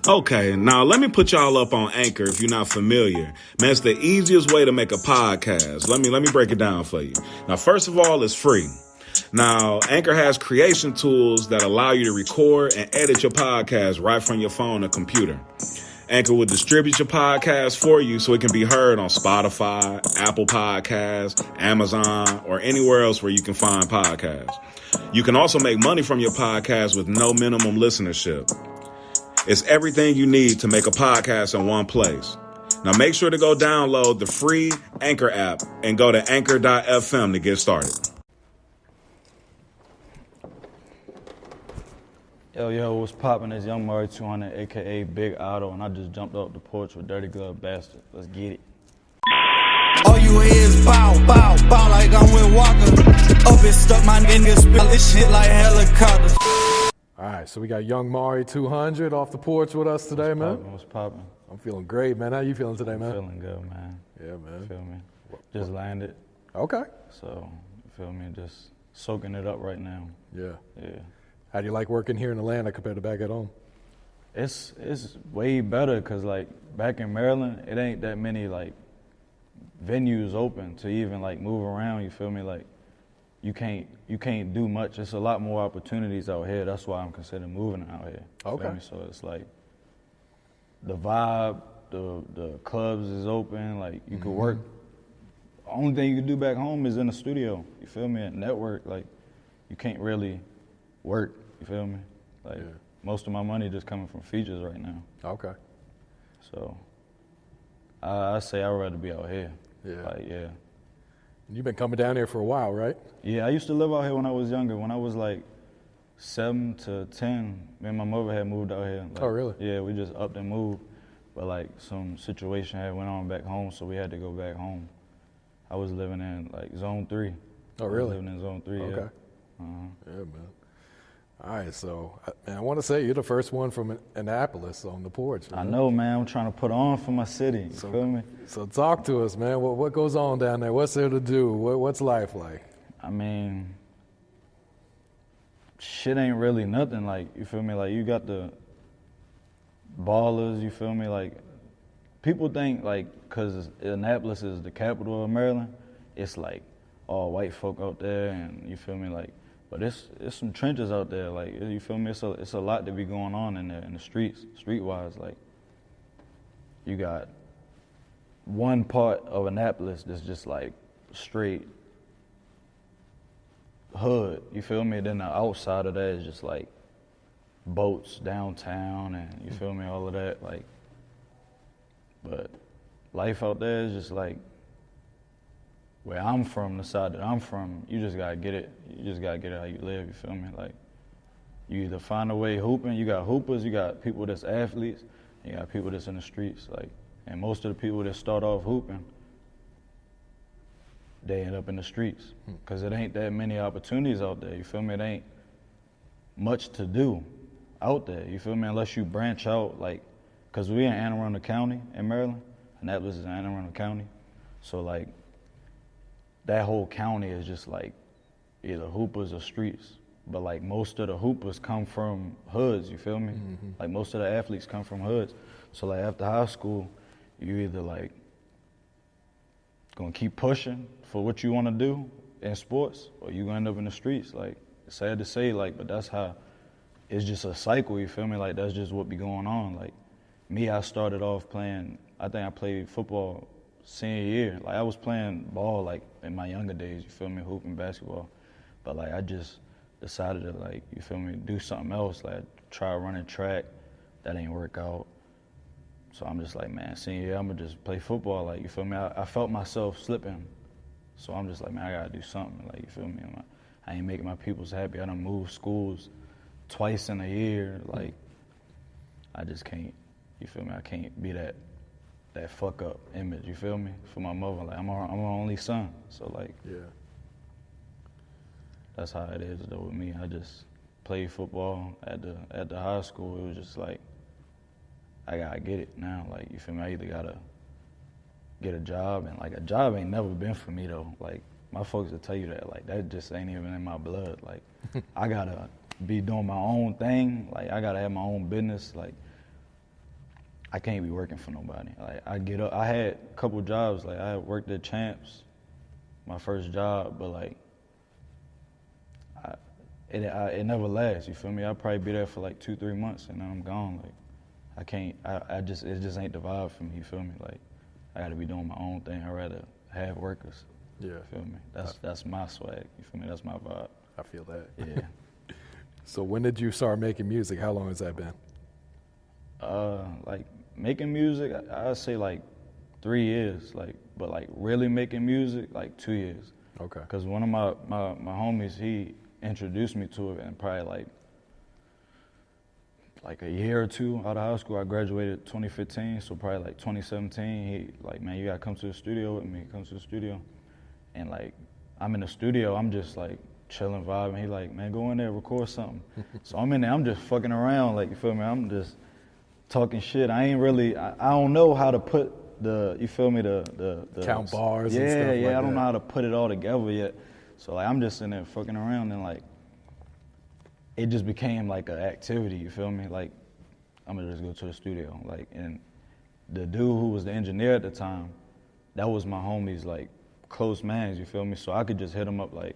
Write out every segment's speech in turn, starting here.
Okay, now let me put y'all up on Anchor if you're not familiar. Man, it's the easiest way to make a podcast. Let me break it down for you. Now, first of all, it's free. Now, Anchor has creation tools that allow you to record and edit your podcast right from your phone or computer. Anchor will distribute your podcast for you so it can be heard on Spotify, Apple Podcasts, Amazon, or anywhere else where you can find podcasts. You can also make money from your podcast with no minimum listenership. It's everything you need to make a podcast in one place. Now make sure to go download the free Anchor app and go to anchor.fm to get started. Yo, what's poppin'? It's YoungMari200, a.k.a. Big Otto, and I just jumped off the porch with Dirty Glove Bastard. Let's get it. All you hear is bow, bow, bow like I'm with Walker. Up and stuck my niggas, spill this shit like helicopters. All right, so we got YoungMari200 off the porch with us today, man. What's poppin'? I'm feeling great, man. How you feeling today, man? Feeling good, man. Yeah, man. Feel me? Just landed. Okay. So, feel me? Just soaking it up right now. Yeah. Yeah. How do you like working here in Atlanta compared to back at home? It's way better because, like, back in Maryland, it ain't that many, like, venues open to even, like, move around, you feel me? Like, you can't do much. There's a lot more opportunities out here. That's why I'm considering moving out here. Okay. Feel me? So it's like the vibe, the clubs is open. Like you could work. The only thing you can do back home is in the studio. You feel me? And network. Like you can't really work. You feel me? Like most of my money just coming from features right now. Okay. So I say I'd rather be out here. Yeah. Like yeah. You've been coming down here for a while, right? Yeah, I used to live out here when I was younger. When I was like 7 to 10, me and my mother had moved out here. Like, oh, really? Yeah, we just upped and moved. But like some situation had went on back home, so we had to go back home. I was living in like zone 3. Oh, really? I was living in zone 3, okay. yeah. Yeah, man. All right, so man, I want to say you're the first one from Annapolis on the porch. Man. I know, man. I'm trying to put on for my city. You feel me? So talk to us, man. What goes on down there? What's there to do? What's life like? I mean, shit ain't really nothing. Like, you feel me? Like, you got the ballers, you feel me? Like, people think, like, because Annapolis is the capital of Maryland, it's like all white folk out there, and you feel me? Like, but it's some trenches out there, like, you feel me? It's a lot to be going on in there, in the streets, street-wise. Like, you got one part of Annapolis that's just, like, straight hood, you feel me? Then the outside of that is just, like, boats downtown and, you feel me, all of that, like, but life out there is just, like, where I'm from, the side that I'm from, you just gotta get it. You just gotta get it how you live, you feel me? Like, you either find a way hooping, you got hoopers, you got people that's athletes, you got people that's in the streets, like, and most of the people that start off hooping, they end up in the streets. Cause it ain't that many opportunities out there, you feel me? It ain't much to do out there, you feel me? Unless you branch out, like, cause we in Anne Arundel County in Maryland, Annapolis is in Anne Arundel County, so like, that whole county is just like either hoopers or streets. But like most of the hoopers come from hoods, you feel me? Like most of the athletes come from hoods. So like after high school, you either like gonna keep pushing for what you wanna do in sports, or you gonna end up in the streets. Like, it's sad to say, like, but that's how, it's just a cycle, you feel me? Like that's just what be going on. Like me, I started off playing, I think I played football senior year. Like I was playing ball like in my younger days, you feel me, hooping basketball. But like I just decided to like, you feel me, do something else, like try running track. That ain't work out. So I'm just like, man, senior year, I'm gonna just play football. Like, you feel me? I felt myself slipping. So I'm just like, man, I gotta do something. Like, you feel me? I ain't making my peoples happy. I done moved schools twice in a year. Like, I just can't, you feel me? I can't be that fuck up image, you feel me? For my mother, like I'm her only son, so like, yeah, that's how it is though with me. I just played football at the high school. It was just like, I gotta get it now. Like, you feel me? I either gotta get a job, and like a job ain't never been for me though. Like my folks will tell you that. Like that just ain't even in my blood. Like I gotta be doing my own thing. Like I gotta have my own business. Like I can't be working for nobody. Like, I get up, I had a couple jobs. Like, I worked at Champs, my first job, but like, it never lasts. You feel me? I'll probably be there for like 2-3 months and then I'm gone. Like, I can't. It just ain't the vibe for me. You feel me? Like, I got to be doing my own thing. I'd rather have workers. Yeah. You feel me? That's my swag. You feel me? That's my vibe. I feel that. Yeah. So when did you start making music? How long has that been? Like making music, I'd say like 3 years. Like, but like really making music, like 2 years. Okay. Cause one of my homies, he introduced me to it, and probably like a year or two out of high school. I graduated 2015, so probably like 2017. He like, man, you gotta come to the studio with me. Come to the studio, and like I'm in the studio, I'm just like chilling, vibing. He like, man, go in there, record something. So I'm in there, I'm just fucking around, like, you feel me? I'm just talking shit. I ain't really, I don't know how to put the, you feel me, the count bars and yeah, stuff like that. I don't know how to put it all together yet. So like, I'm just in there fucking around, and like, it just became like an activity, you feel me? Like, I'm gonna just go to the studio. Like, and the dude who was the engineer at the time, that was my homie's like close mans, you feel me? So I could just hit him up like,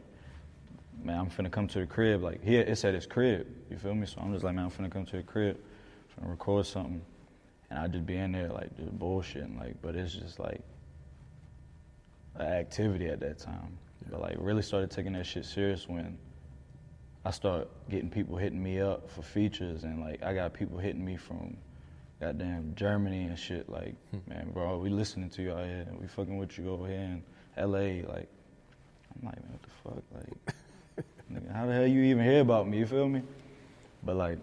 man, I'm finna come to the crib. Like, here, it's at his crib, you feel me? So I'm just like, man, I'm finna come to the crib, finna record something. And I just be in there like just bullshitting, like, but it's just like an activity at that time. Yeah. But like really started taking that shit serious when I started getting people hitting me up for features, and like I got people hitting me from goddamn Germany and shit, like, man, bro, we listening to you out here, we fucking with you over here in LA, like, I'm like, man, what the fuck, like, nigga, how the hell you even hear about me, you feel me? But like,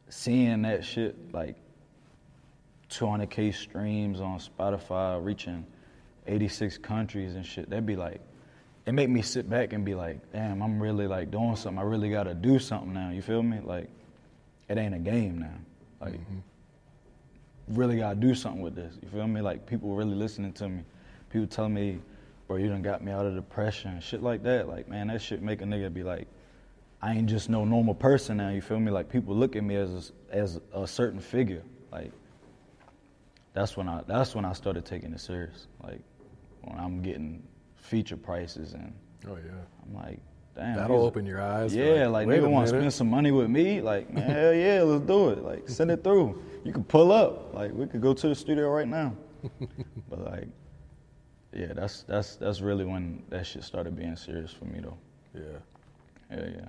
seeing that shit, like 200K streams on Spotify, reaching 86 countries and shit, that'd be like, it make me sit back and be like, damn, I'm really like doing something. I really gotta do something now, you feel me? Like, it ain't a game now. Like, really gotta do something with this, you feel me? Like, people really listening to me. People telling me, bro, you done got me out of depression, shit like that. Like, man, that shit make a nigga be like, I ain't just no normal person now, you feel me? Like, people look at me as a certain figure. Like, that's when I started taking it serious. Like, when I'm getting feature prices, and oh yeah, I'm like, damn, that'll open your eyes. Yeah, like nigga want to spend some money with me, like, man, hell yeah, let's do it. Like, send it through. You can pull up. Like, we could go to the studio right now. But like, yeah, that's really when that shit started being serious for me though. Yeah. Yeah.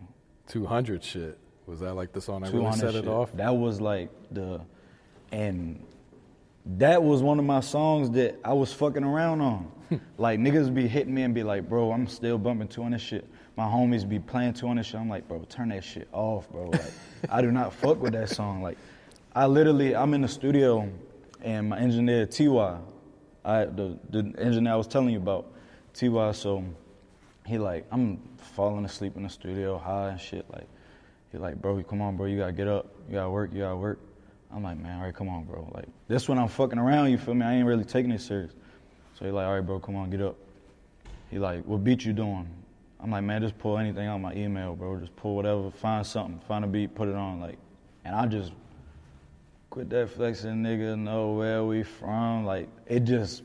200 shit. Was that like the song that really set it off? That was like that was one of my songs that I was fucking around on. Like, niggas be hitting me and be like, bro, I'm still bumping 200 shit. My homies be playing 200 shit. I'm like, bro, turn that shit off, bro. Like, I do not fuck with that song. Like, I'm in the studio, and my engineer, T.Y., the engineer I was telling you about, T.Y., so he like, I'm falling asleep in the studio, high and shit. Like, he like, bro, come on, bro, you gotta get up. You gotta work. I'm like, man, all right, come on, bro. Like, this when I'm fucking around, you feel me? I ain't really taking it serious. So he like, all right, bro, come on, get up. He like, what beat you doing? I'm like, man, just pull anything out my email, bro. Just pull whatever, find something, find a beat, put it on. Like, and I just quit that flexing, nigga, know where we from. Like, it just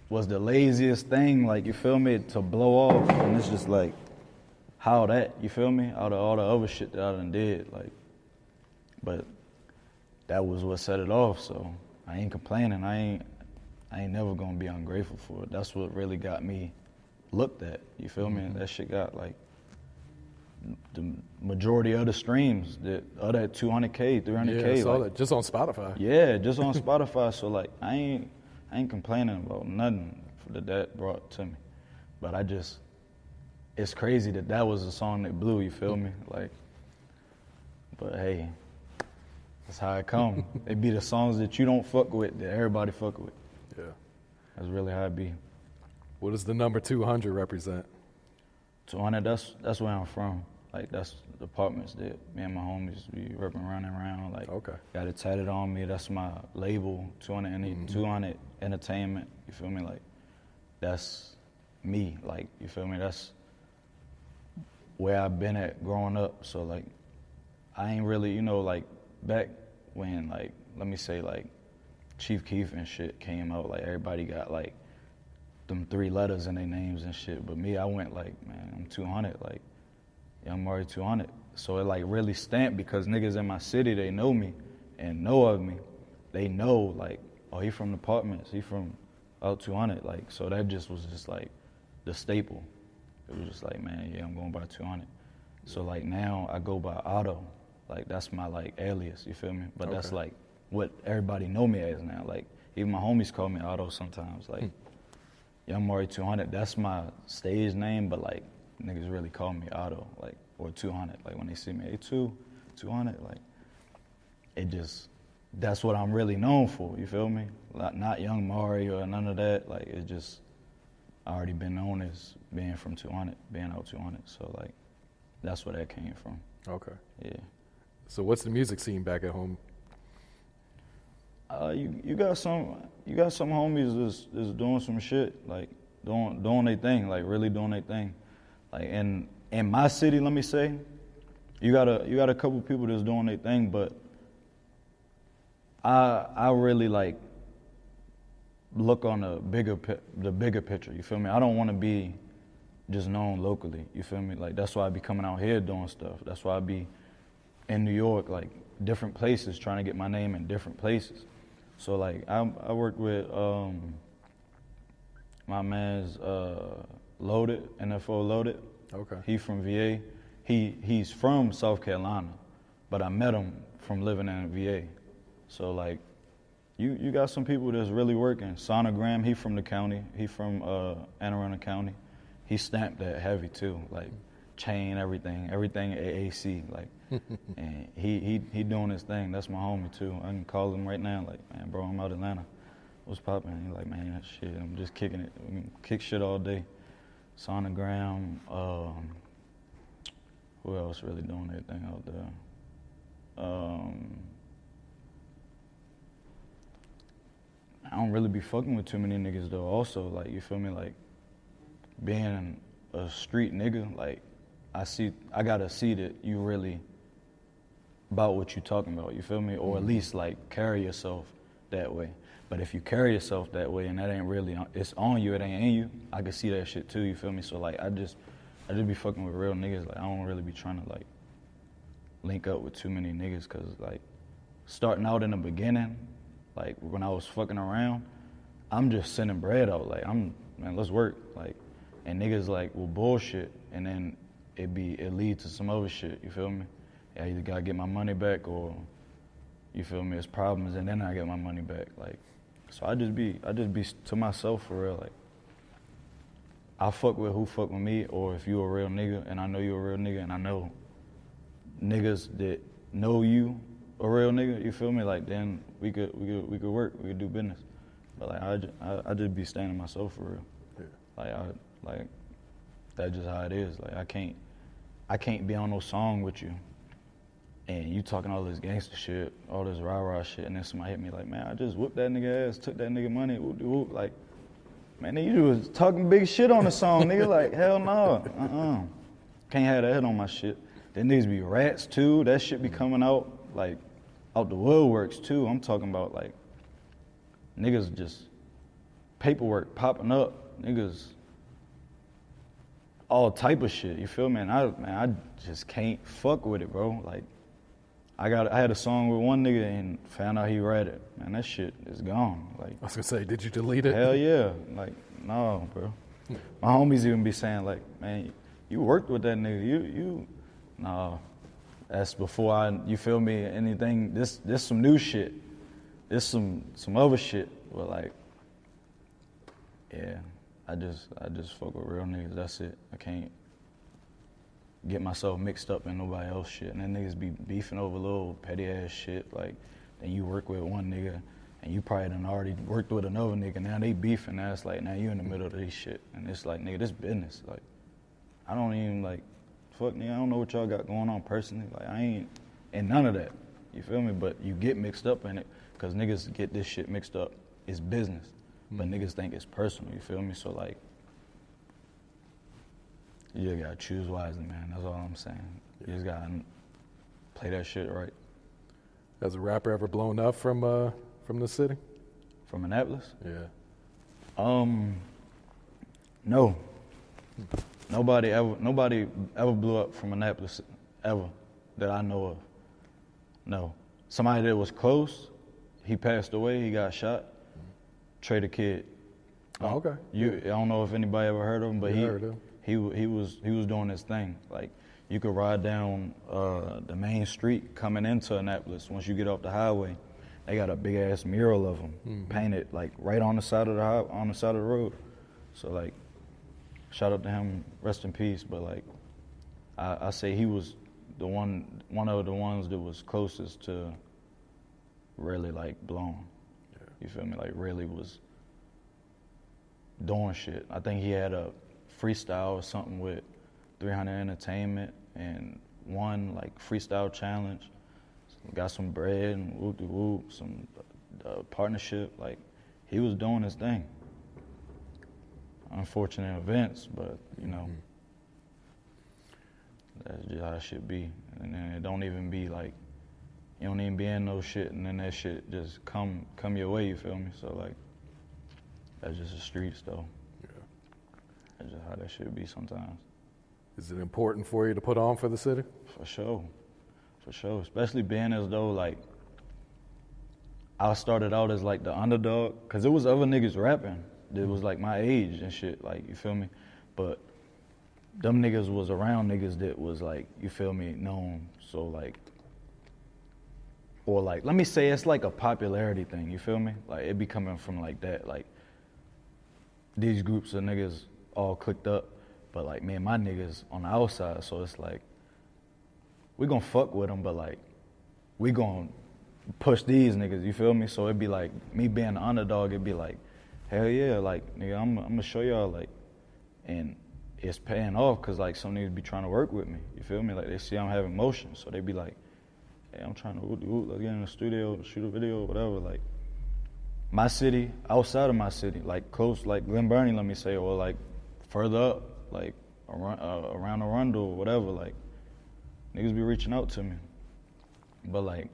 was the laziest thing, like, you feel me, to blow off. And it's just like, how that, you feel me? Out of all the other shit that I done did, like, but that was what set it off, so I ain't complaining. I ain't never gonna be ungrateful for it. That's what really got me looked at, you feel me? And that shit got like the majority of the streams of that 200K, 300K. Yeah, I saw like, that just on Spotify. Yeah, just on Spotify. So like, I ain't complaining about nothing that brought to me. But it's crazy that was a song that blew, you feel me? Like, but hey, that's how it come. It be the songs that you don't fuck with that everybody fuck with. Yeah. That's really how it be. What does the number 200 represent? 200, that's where I'm from. Like, that's the apartments that me and my homies be running around. Like, okay. Got it tatted on me. That's my label, 200 Entertainment. You feel me? Like, that's me. Like, you feel me? That's where I've been at growing up. So, like, I ain't really, like, back when, like, let me say, like, Chief Keef and shit came out, like, everybody got, like, them 3 letters in their names and shit. But me, I went, like, man, I'm 200, like, YoungMari200. So it, like, really stamped because niggas in my city, they know me and know of me. They know, like, oh, he from the apartments, he from out 200. Like, so that just was just, like, the staple. It was just like, man, yeah, I'm going by 200. So, like, now I go by Otto. Like, that's my, like, alias, you feel me? But that's, like, what everybody know me as now. Like, even my homies call me Otto sometimes. Like, YoungMari200, that's my stage name, but, like, niggas really call me Otto, like, or 200. Like, when they see me, hey, 200, like, it just, that's what I'm really known for, you feel me? Not YoungMari or none of that. Like, it's just, I already been known as being from 200, being out 200. So, like, that's where that came from. Okay. Yeah. So what's the music scene back at home? You got some homies that's doing some shit, like doing their thing, like really doing their thing. Like in my city, let me say, you got a couple people that's doing their thing, but I really like look on the bigger picture. You feel me? I don't want to be just known locally. You feel me? Like, that's why I be coming out here doing stuff. That's why I be in New York, like different places, trying to get my name in different places. So, like, I work with my man's Loaded, NFL Loaded. Okay. He from VA. He's from South Carolina, but I met him from living in VA. So, like, you got some people that's really working. Sonogram, he from the county. He from Anne Arundel County. He stamped that heavy too, like chain, everything AAC, like, and he doing his thing. That's my homie too. I can call him right now, like, man, bro, I'm out Atlanta. What's poppin'? He like, man, that shit, I'm just kicking it. We can kick shit all day. Sonogram, who else really doing their thing out there? I don't really be fucking with too many niggas though. Also, like, you feel me, like, being a street nigga, like, I gotta see that you really about what you talking about, you feel me? Or at least, like, carry yourself that way. But if you carry yourself that way and that ain't really, it's on you, it ain't in you, I can see that shit too, you feel me? So, like, I just be fucking with real niggas. Like, I don't really be trying to, like, link up with too many niggas, cause, like, starting out in the beginning, like, when I was fucking around, I'm just sending bread out, like, man, let's work, like, and niggas, like, will bullshit, and then it lead to some other shit, you feel me? I either gotta get my money back, or, you feel me, it's problems, and then I get my money back, like, so I just be to myself for real, like, I fuck with who fuck with me, or if you a real nigga, and I know you a real nigga, and I know niggas that know you a real nigga, you feel me, like, then we could work, we could do business, but, like, I just be standing myself for real. Yeah. Like, that's just how it is. Like, I can't be on no song with you, and you talking all this gangster shit, all this rah-rah shit, and then somebody hit me like, man, I just whooped that nigga ass, took that nigga money, whoop. Like, man, you was talking big shit on the song, nigga. Like, hell no, can't have that on my shit. Then niggas be rats too. That shit be coming out, like, out the woodworks too. I'm talking about, like, niggas just paperwork popping up, niggas. All type of shit, you feel me? And I just can't fuck with it, bro. Like, I had a song with one nigga and found out he read it. Man, that shit is gone. Like, I was gonna say, did you delete it? Hell yeah. Like, no, bro. My homies even be saying, like, man, you worked with that nigga. No. That's before you feel me, anything, this some new shit. This some other shit. But, like, yeah. I just fuck with real niggas, that's it. I can't get myself mixed up in nobody else shit. And then niggas be beefing over little petty ass shit, like, then you work with one nigga and you probably done already worked with another nigga, now they beefing, now it's like, now you in the middle of this shit. And it's like, nigga, this business. Like, I don't even, like, fuck nigga, I don't know what y'all got going on personally. Like, I ain't in none of that, you feel me? But you get mixed up in it, cause niggas get this shit mixed up. It's business. But niggas think it's personal, you feel me? So, like, you just gotta choose wisely, man. That's all I'm saying. You just gotta play that shit right. Has a rapper ever blown up from the city? From Annapolis? Yeah. No. Nobody ever blew up from Annapolis ever that I know of. No. Somebody that was close, he passed away, he got shot. Trey the Kid. Oh, okay. I don't know if anybody ever heard of him, but he was doing his thing. Like, you could ride down the main street coming into Annapolis. Once you get off the highway, they got a big ass mural of him painted like right on the side of the road. So like, shout out to him, rest in peace. But like, I say he was the one of the ones that was closest to really like blown. Yeah. You feel me? Like really was doing shit. I think he had a freestyle or something with 300 Entertainment and won like freestyle challenge. Got some bread and whoop, some partnership. Like, he was doing his thing. Unfortunate events, but you know, that's just how it should be. And then it don't even be like, you don't even be in no shit, and then that shit just come your way. You feel me? So like, that's just the streets, though. Yeah. That's just how that should be sometimes. Is it important for you to put on for the city? For sure. Especially being as though like I started out as like the underdog, cause there was other niggas rapping that was like my age and shit, like, you feel me? But them niggas was around niggas that was like, you feel me, known. So like, or like, let me say it's like a popularity thing, you feel me? Like, it be coming from like that, like these groups of niggas all clicked up, but like me and my niggas on the outside, so it's like, we gonna fuck with them, but like, we gonna push these niggas, you feel me? So it'd be like, me being the underdog, it'd be like, hell yeah, like, nigga, I'm gonna show y'all, like, and it's paying off, cause like some niggas be trying to work with me, you feel me? Like, they see I'm having motion, so they be like, hey, I'm trying to let's get in the studio, shoot a video, whatever. Like, my city, outside of my city, like close, like Glen Burnie, let me say, or like further up, like around Arundel, whatever, like, niggas be reaching out to me. But like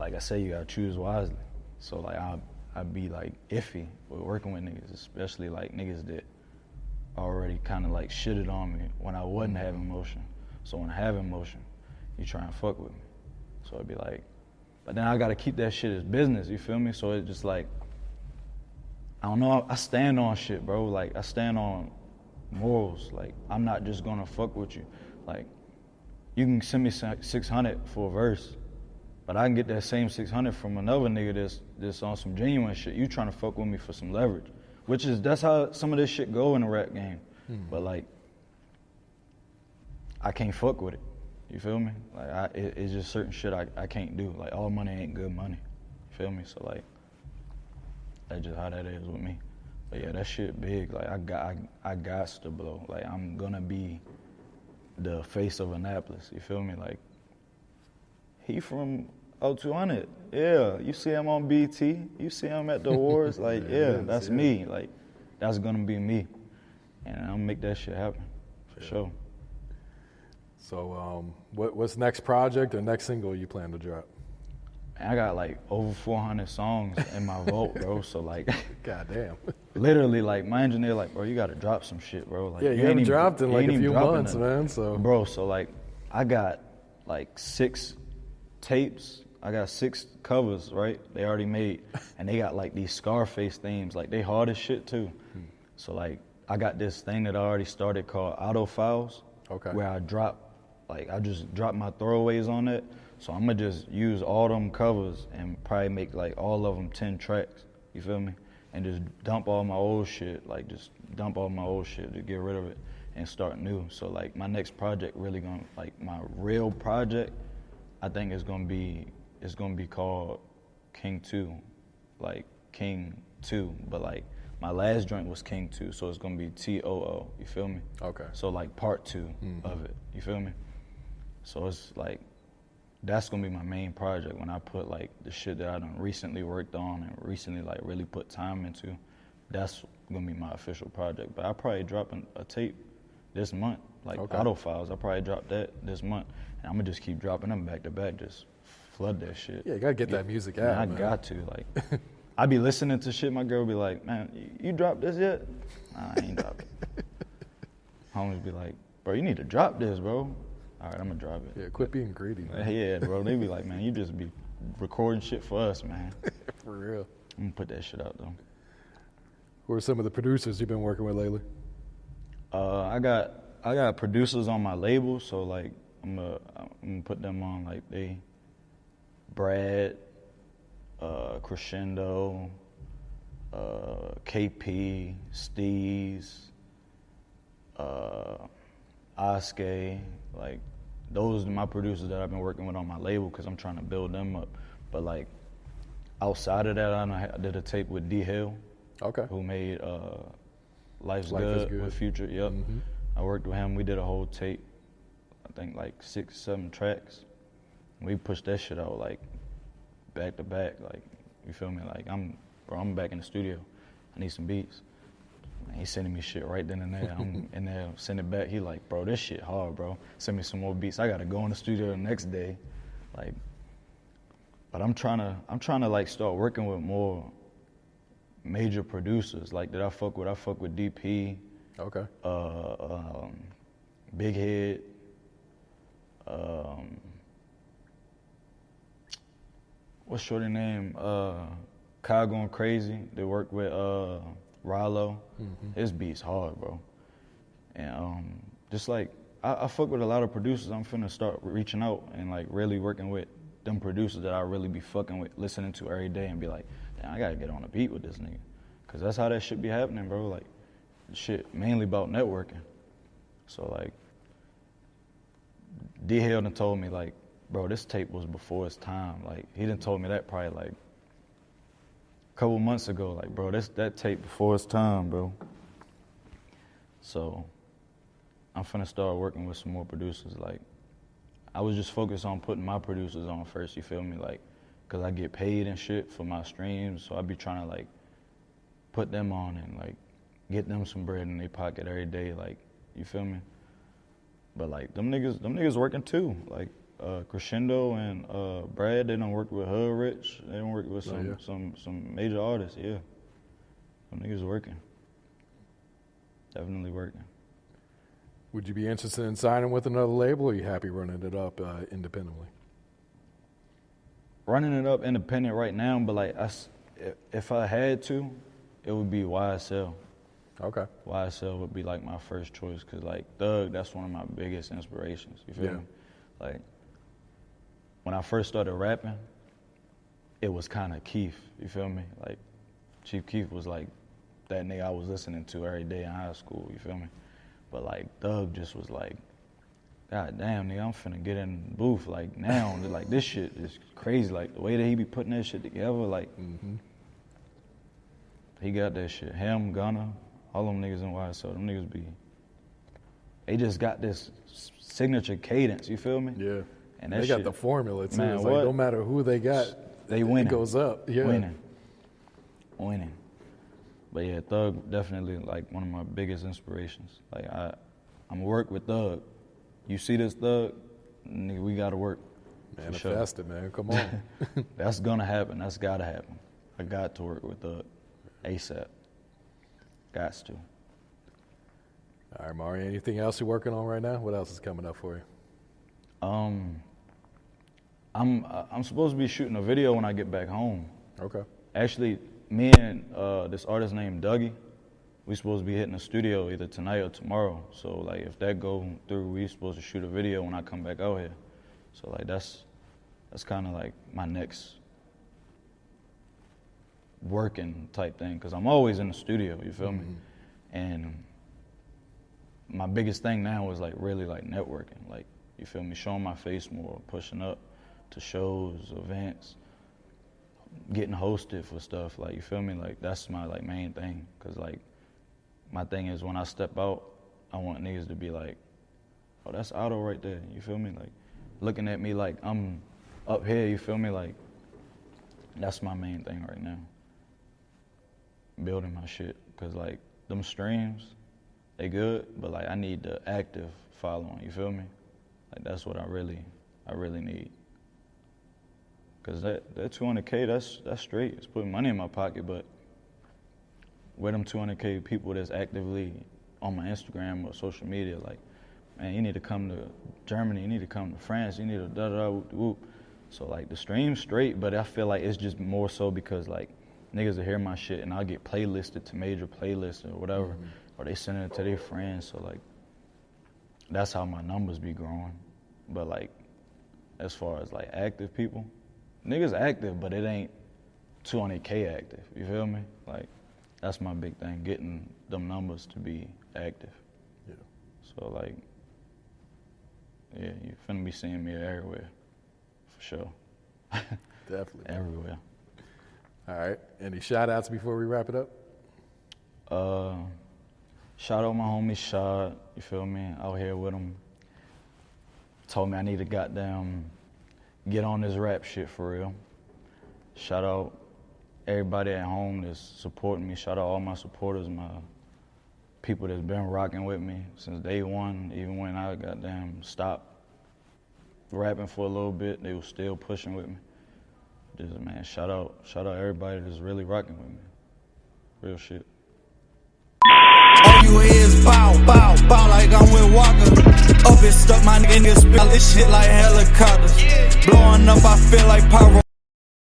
I say, you gotta choose wisely. So like, I'd be like iffy with working with niggas, especially like niggas that already kind of like shitted on me when I wasn't having motion. So when I have emotion, you try and fuck with me. So it'd be like, but then I gotta keep that shit as business, you feel me? So it's just like, I don't know, I stand on shit, bro. Like, I stand on morals. Like, I'm not just gonna fuck with you. Like, you can send me 600 for a verse, but I can get that same 600 from another nigga that's on some genuine shit. You trying to fuck with me for some leverage, that's how some of this shit go in the rap game. But like, I can't fuck with it. You feel me? Like, it's just certain shit I can't do. Like, all money ain't good money. You feel me? So like, that's just how that is with me. But yeah, that shit big. Like, I got to blow. Like, I'm gonna be the face of Annapolis. You feel me? Like, he from 200. Yeah, you see him on BT. You see him at the awards. Like, yeah, that's me. Like, that's gonna be me. And I'm gonna make that shit happen, for sure. So, what's next project or next single you plan to drop? I got like over 400 songs in my vault, bro. So like, goddamn. Literally, like, my engineer, like, bro, you gotta drop some shit, bro. Like, yeah, you haven't dropped in like a few months, man. So, bro, so like, I got like 6 tapes. I got 6 covers, right? They already made, and they got like these Scarface themes. Like, they hard as shit too. So like, I got this thing that I already started called Auto Files. Okay. Where I just drop my throwaways on it. So I'm gonna just use all them covers and probably make like all of them 10 tracks. You feel me? And just dump all my old shit. Like, just dump all my old shit to get rid of it and start new. So like, my next project really gonna, like, my real project, I think it's gonna be called King 2, like King 2. But like, my last joint was King 2, so it's gonna be TOO. You feel me? Okay. So like, part 2 of it. You feel me? So it's like, that's gonna be my main project when I put like the shit that I done recently worked on and recently like really put time into. That's gonna be my official project. But I'll probably drop a tape this month, like Auto Files. I'll probably drop that this month, and I'm gonna just keep dropping them back to back, just flood that shit. Yeah, you gotta get that music out, Man, I got to. Like, I be listening to shit, my girl be like, man, you dropped this yet? Nah, I ain't dropped it. Homies be like, bro, you need to drop this, bro. All right, I'm gonna drop it. Yeah, quit being greedy, man. Yeah, bro, they be like, man, you just be recording shit for us, man. For real. I'm gonna put that shit out, though. Who are some of the producers you've been working with lately? I got producers on my label, so like I'm gonna put them on like Brad, Crescendo, KP, Steez, Oskay, like those are my producers that I've been working with on my label because I'm trying to build them up. But like outside of that, I did a tape with D Hill, who made Life's Good with Future. Yep, I worked with him. We did a whole tape, I think like 6-7 tracks. We pushed that shit out like back to back, like you feel me? Like I'm back in the studio. I need some beats. And he's sending me shit right then and there. I'm in there, send it back. He like, bro, this shit hard, bro. Send me some more beats. I gotta go in the studio the next day, like. But I'm trying to like start working with more major producers like that I fuck with. I fuck with DP. Okay. Big Head. What's shorty name? Kyle Going Crazy. They work with Rallo. His beats hard, bro. And just like I fuck with a lot of producers. I'm finna start reaching out and like really working with them producers that I really be fucking with, listening to every day and be like, damn, I gotta get on a beat with this nigga. Cause that's how that shit be happening, bro. Like, shit mainly about networking. So like, D Hill done told me like, bro, this tape was before its time. Like, he done told me that probably like a couple months ago. Like, bro, that tape before its time, bro. So I'm finna start working with some more producers. Like, I was just focused on putting my producers on first, you feel me? Like, cause I get paid and shit for my streams, so I be trying to like put them on and like get them some bread in their pocket every day, like, you feel me? But like them niggas working too. Like Crescendo and Brad, they done worked with Hood Rich. They done worked with some major artists, yeah. Them niggas working. Definitely working. Would you be interested in signing with another label, or are you happy running it up independently? Running it up independent right now, but like if I had to, it would be YSL. Okay. YSL would be like my first choice, cause like Thug, that's one of my biggest inspirations. You feel me? Like when I first started rapping, it was kind of Keith. You feel me? Like Chief Keef was like that nigga I was listening to every day in high school. You feel me? But like Thug just was like, God damn, nigga, I'm finna get in the booth like now. Like this shit is crazy. Like the way that he be putting that shit together, like he got that shit. Him, Gunna, all them niggas in YSL, them niggas be, they just got this signature cadence. You feel me? Yeah. And that they shit, got the formula too. Man, it's like no matter who they got, they winning. It goes up. Yeah. Winning. But yeah, Thug definitely like one of my biggest inspirations. Like I'm gonna work with Thug. You see this Thug, nigga, we gotta work. Manifest it, man. Come on. That's gonna happen. That's gotta happen. I got to work with Thug ASAP. Gots to. All right, Mari. Anything else you're working on right now? What else is coming up for you? I'm supposed to be shooting a video when I get back home. Okay. Actually, me and this artist named Dougie, we supposed to be hitting the studio either tonight or tomorrow. So like if that go through, we supposed to shoot a video when I come back out here. So like that's kind of like my next working type thing, because I'm always in the studio, you feel me? And my biggest thing now is like really like networking, like, you feel me, showing my face more, pushing up to shows, events, getting hosted for stuff, like, you feel me? Like that's my like main thing, because like my thing is when I step out, I want niggas to be like, oh, that's Otto right there, you feel me? Like looking at me like I'm up here, you feel me? Like that's my main thing right now. Building my shit, because like them streams, they good, but like I need the active following, you feel me? Like that's what I really need. Cause that 200K, that's straight. It's putting money in my pocket, but with them 200K people that's actively on my Instagram or social media, like, man, you need to come to Germany, you need to come to France, you need to da-da-da, whoop-de-whoop. So, like, the stream's straight, but I feel like it's just more so because, like, niggas will hear my shit and I'll get playlisted to major playlists or whatever, or they send it to their friends. So, like, that's how my numbers be growing. But, like, as far as, like, active people, niggas active, but it ain't 200K active, you feel me? Like, that's my big thing, getting them numbers to be active. Yeah. So, like, yeah, you finna be seeing me everywhere, for sure. Definitely. Everywhere. All right. Any shout outs before we wrap it up? Shout out my homie Shad, you feel me? Out here with him. Told me I need to goddamn get on this rap shit for real. Shout out everybody at home that's supporting me. Shout out all my supporters, my people that's been rocking with me since day one. Even when I goddamn stopped rapping for a little bit, they were still pushing with me. Just, man, shout out everybody that's really rocking with me. Real shit. All you hear is pow,